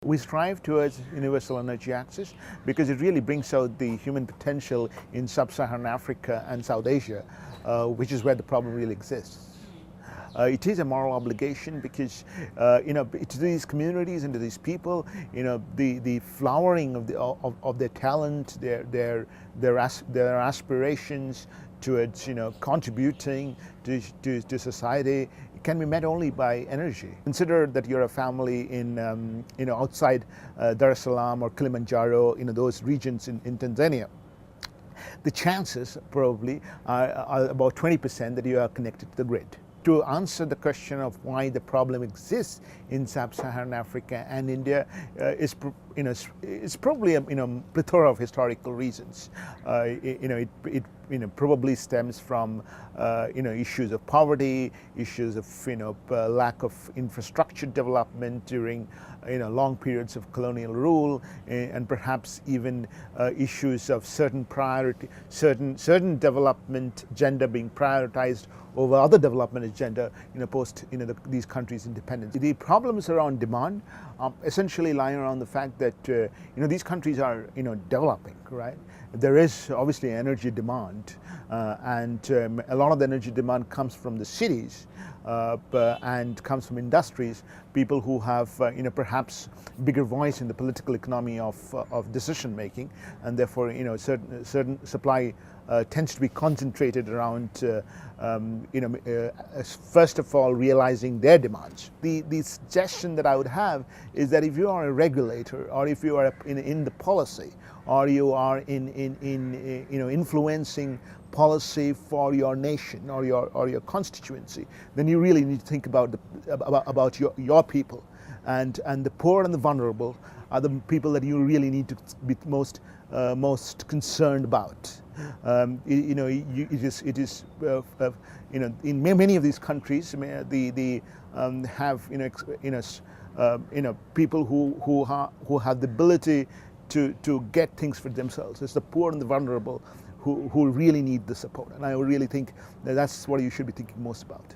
We strive towards universal energy access because it really brings out the human potential in sub-Saharan Africa and South Asia, which is where the problem really exists. It is a moral obligation because, to these communities and to these people, the flowering of their talent, their aspirations towards, contributing to society can be met only by energy. Consider that you're a family in, outside Dar es Salaam or Kilimanjaro, those regions in Tanzania. The chances probably are about 20% that you are connected to the grid. To answer the question of why the problem exists in sub-Saharan Africa and India is probably a plethora of historical reasons. It probably stems from issues of poverty, issues of lack of infrastructure development during long periods of colonial rule, and perhaps even issues of certain development agenda being prioritized over other development agenda post these countries' independence. The problems around demand essentially lie around the fact that these countries are developing, right? There is obviously energy demand, and a lot of the energy demand comes from the cities and comes from industries, people who have perhaps bigger voice in the political economy of decision making, and therefore certain supply tends to be concentrated around first of all realizing their demands. The suggestion that I would have is that if you are a regulator, or if you are in the policy, or you are in influencing policy for your nation or your constituency, then you really need to think about your people, and the poor and the vulnerable are the people that you really need to be most concerned about. In many of these countries, have people who have the ability to get things for themselves. It's the poor and the vulnerable who really need the support, and I really think that that's what you should be thinking most about.